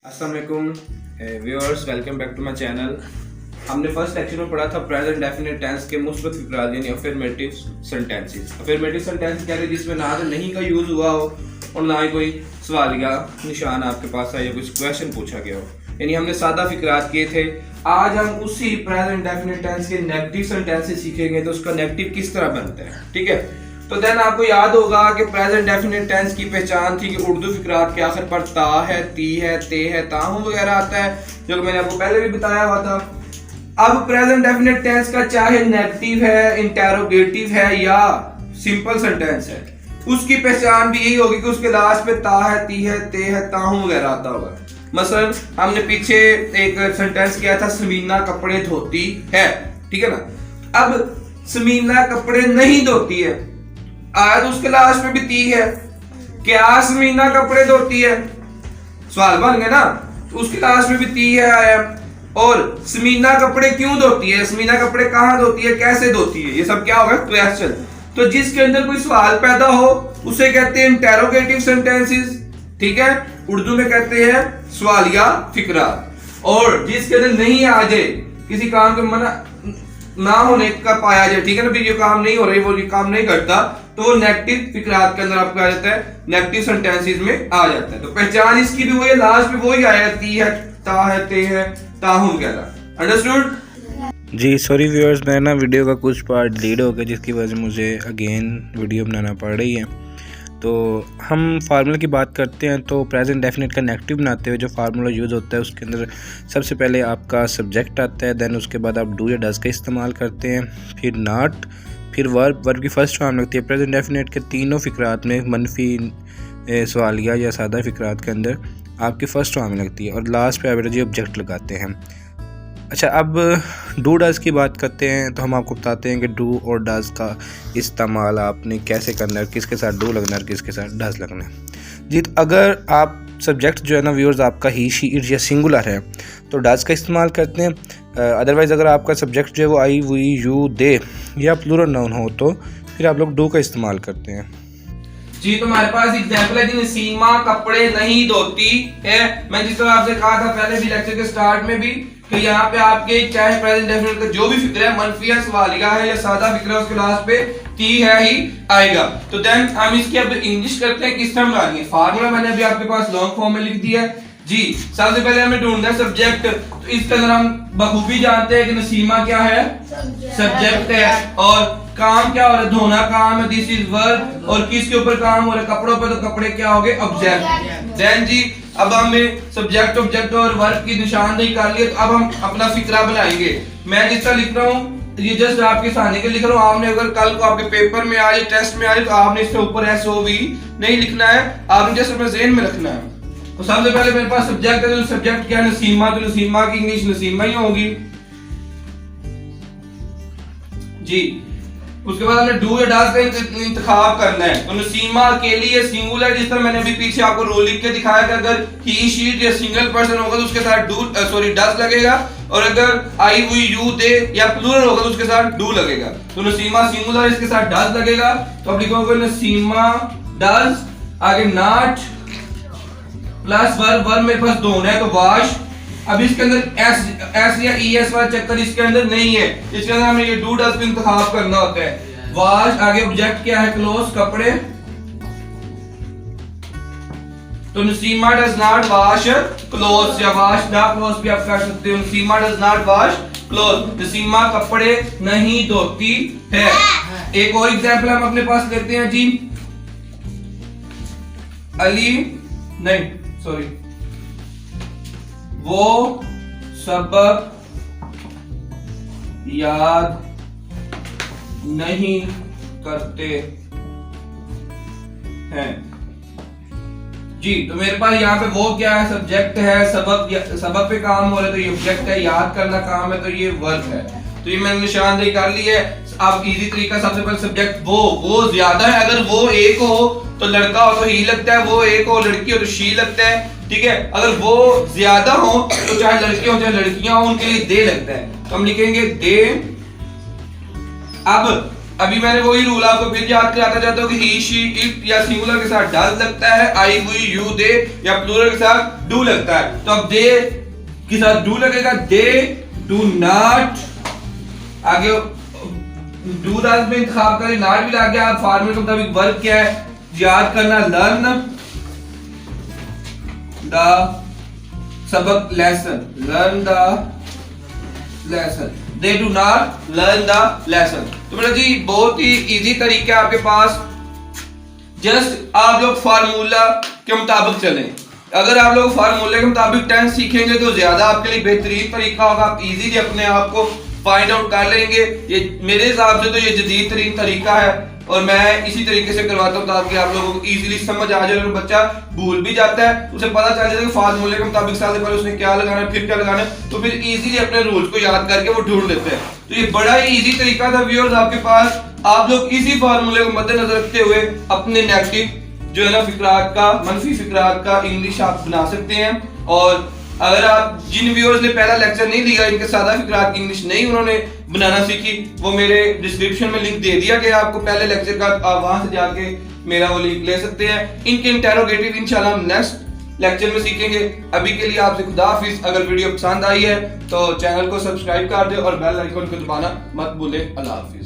अस्सलाम वालेकुम viewers, welcome back to my channel. हमने फर्स्ट लेक्चर में पढ़ा था प्रेजेंट डेफिनेट टेंस के मुस्बत फिक्रात यानी अफर्मेटिव सेंटेंसेस। अफर्मेटिव सेंटेंस कह रहे हैं जिसमें ना तो नहीं का यूज हुआ हो और ना ही कोई सवाल या निशान आपके पास आया, कोई क्वेश्चन पूछा गया हो, यानी हमने सादा फिक्रात किए थे। आज हम उसी प्रेजेंट डेफिनेट टेंस के नेगेटिव सेंटेंसेस सीखेंगे, तो उसका नेगेटिव किस तरह बनता है। ठीक है, तो देन आपको याद होगा कि प्रेजेंट डेफिनेट टेंस की पहचान थी कि उर्दू फिक्रात के आखिर पर ता है, ती है, ते है, ताहू वगैरह आता है, जो कि मैंने आपको पहले भी बताया हुआ था। अब प्रेजेंट डेफिनेट टेंस का चाहे नेगेटिव है, इंटेरोगेटिव है या सिंपल सेंटेंस है, उसकी पहचान भी यही होगी कि उसके लास्ट पे ता है, ती है, ते है, ताहू वगैरह आता होगा। मसलन हमने पीछे एक सेंटेंस किया था समीना कपड़े धोती है, ठीक है ना। अब समीना कपड़े नहीं धोती है, आज उसके लास्ट में भी ती है, क्या समीना कपड़े धोती है, सवाल बन गया ना। तो उसके लास्ट में भी ती है आया। और समीना कपड़े क्यों धोती है, समीना कपड़े कहां धोती है, कैसे धोती है, ये सब क्या होगा क्वेश्चन। तो जिसके अंदर कोई सवाल पैदा हो उसे कहते हैं इंटेरोगेटिव सेंटेंसेस, ठीक है, उर्दू में कहते हैं सवालिया फिक्रा। और जिसके अंदर नहीं आ जाए, किसी काम के मना ना होने का पाया जाए, ठीक है ना, भी ये काम नहीं हो रही, वो ये काम नहीं करता, तो वो नेगेटिव फिक्रात के अंदर आपको आ जाता है, नेगेटिव सेंटेंसेस में आ जाता है। तो पहचान इसकी भी वही, लास्ट में वही आया, ती है, ता है, ते है, ताहू वगैरह। अंडरस्टूड जी। सॉरी व्यूअर्स, मैं ना वीडियो का कुछ पार्ट डिलीट हो गया, जिसकी वजह से मुझे अगेन वीडियो बनाना पड़ रही है। तो हम फार्मूला की बात करते हैं, तो प्रेजेंट डेफिनेट का नेगेटिव बनाते हुए जो फार्मूला यूज़ होता है उसके अंदर सबसे पहले आपका सब्जेक्ट आता है, देन उसके बाद आप डू या डज का इस्तेमाल करते हैं, फिर नॉट, फिर वर्ब की फर्स्ट फॉर्म लगती है। प्रेजेंट डेफिनेट के तीनों फिक्रात में, मनफी, सवालिया या सादा फिक्रात के अंदर आपकी फर्स्ट फॉर्म लगती है, और लास्ट पे एवरेज ऑब्जेक्ट लगाते हैं। अच्छा, अब डू डज की बात करते हैं, तो हम आपको बताते हैं कि डू और डज का इस्तेमाल आपने कैसे करना है, किसके साथ डू लगना है और किसके साथ डज लगना है। जी, तो अगर आप सब्जेक्ट जो है ना व्यूअर्स आपका ही, शी, इट या सिंगुलर है तो डज का इस्तेमाल करते हैं। अदरवाइज़ अगर आपका सब्जेक्ट जो है वो आई, वी, यू, दे या प्लूरल नाउन हो तो फिर आप लोग डू का इस्तेमाल करते हैं। जी, तो हमारे पास एग्जांपल है जी, नसीमा कपड़े नहीं धोती है। मैं जिस तरह आपसे कहा था पहले भी लेक्चर के स्टार्ट में भी कि यहाँ पे आपके चाहे प्रेजेंट डेफिनेट का जो भी फिक्र है, मनफी है, सवालिया है या सादा फिक्र है, उसके लास्ट पे ती है ही आएगा। तो देन हम इसकी अब इंग्लिश करते हैं, किस तरह बनानी है। फार्मूला मैंने अभी आपके पास लॉन्ग फॉर्म में लिख दिया है जी। सबसे पहले हमें ढूंढना है सब्जेक्ट, तो इसके अंदर हम बखूबी जानते हैं कि नसीमा क्या है, सब्जेक्ट है, और काम क्या हो रहा है, धोना काम है, दिस इज वर्ब, और किसके ऊपर काम हो रहा है, कपड़ों पे, तो कपड़े क्या हो गए, ऑब्जेक्ट। देन जी अब हमें सब्जेक्ट, ऑब्जेक्ट और वर्ब की निशानदेही कर लिए, तो अब हम अपना फिक्रा बनाएंगे। मैं जिस तरह लिख रहा हूँ ये जस्ट आपके सामने के लिख रहा हूँ, आपने अगर कल को आपके पेपर में आए, टेस्ट में आए, तो आपने इसके ऊपर SOV नहीं लिखना है, आपने जस्ट अपने ज़हन में रखना है। तो सबसे पहले मेरे पास सब्जेक्ट है, तो सब्जेक्ट क्या है, नसीमा, तो नसीमा की इंग्लिश नसीमा ही होगी जी। उसके बाद हमें डू या डज का इंतखाब करना है, तो नसीमा अकेली है, सिंगुलर, जिस तरह मैंने अभी पीछे आपको रोल लिख के दिखाया कि अगर ही, शी या सिंगल पर्सन होगा तो उसके साथ डज लगेगा, और अगर आई, वी, यू, दे या प्लूरल होगा तो उसके साथ डू लगेगा। तो नसीमा सिंगुलर, इसके साथ डज लगेगा, तो अब लिखोगे नसीमा डज, आगे नॉट प्लस वर्ब मेरे पास दो है, तो वाश। अब इसके अंदर एस या ES वाला चक्कर इसके अंदर नहीं है, इसके अंदर हमें ये डू डज का इंतखाब करना होता है। वाश, आगे ऑब्जेक्ट क्या है, क्लोथ, कपड़े, तो Naseema does not wash clothes, या वॉश द क्लोथ्स भी आप कर सकते हो। Naseema does not wash cloth, Naseema कपड़े नहीं धोती है। एक और एग्जांपल हम अपने पास लेते हैं जी, अली नहीं सॉरी, वो सबक याद नहीं करते हैं जी। तो मेरे पास यहाँ पे वो क्या है, सब्जेक्ट है, सबक पे काम हो रहा है, तो ये ऑब्जेक्ट है, याद करना काम है, तो ये वर्ब है। तो ये मैंने निशानदेही कर ली है। अब इजी तरीका, सबसे पहले सब्जेक्ट वो ज्यादा है, अगर वो एक हो तो लड़का हो तो ही लगता है, वो एक हो लड़की हो तो शी लगता है, ठीक है। अगर वो ज्यादा हो तो चाहे लड़के हो चाहे लड़कियां हो, उनके लिए दे लगता है, तो हम लिखेंगे दे। अब अभी मैंने वही रूल आपको फिर याद कराता चाहता हूँ कि ही शी इट या सिंगुलर के साथ डज लगता है, आई वी यू दे, या प्लूरल के साथ डू लगता है। तो अब दे के साथ डू लगेगा, दे डू नॉट, आगे डू दास में इंतखाब करें, नॉट भी लग गया। फॉर्मूले के मुताबिक वर्ब क्या है याद करना, लर्न द सबक, lesson, learn the lesson, they do not learn the lesson. तो बेटा जी बहुत ही इजी तरीका है आपके पास, जस्ट आप लोग फार्मूला के मुताबिक चलें। अगर आप लोग फार्मूले के मुताबिक टेंस सीखेंगे तो ज्यादा आपके लिए बेहतरीन तरीका होगा, आप इजीली अपने आप को फाइंड आउट कर लेंगे। ये मेरे हिसाब से तो ये जदीद तरीन तरीका है और मैं इसी तरीके से करवाता हूँ ताकि आप लोगों को इजीली समझ आ जाए। अगर बच्चा भूल भी जाता है उसे पता चल जाता है कि फार्मूले के मुताबिक सबसे पहले उसने क्या लगाना है, फिर क्या लगाना है, तो फिर इजीली अपने रूल्स को याद करके वो ढूंढ लेते हैं। तो ये बड़ा ही इजी तरीका था व्यूअर्स आपके पास। आप लोग इसी फार्मूले को मद्देनजर रखते हुए अपने नेगेटिव जो है ना फिक्रात का, मनफी फिक्रात का इंग्लिश आप बना सकते हैं। और अगर आप जिन व्यूअर्स ने पहला लेक्चर नहीं लिया, इनके सादा फिक्रात की इंग्लिश नहीं उन्होंने बनाना सीखी, वो मेरे डिस्क्रिप्शन में लिंक दे दिया गया आपको पहले लेक्चर का, आप वहां से जाके मेरा वो लिंक ले सकते हैं। इनके इंटेरोगेटिव इंशाल्लाह हम नेक्स्ट लेक्चर में सीखेंगे। अभी के लिए आपसे खुदा हाफिज। अगर वीडियो पसंद आई है तो चैनल को सब्सक्राइब कर दे और बेल आइकन को दबाना मत भूले। अल्लाह हाफिज।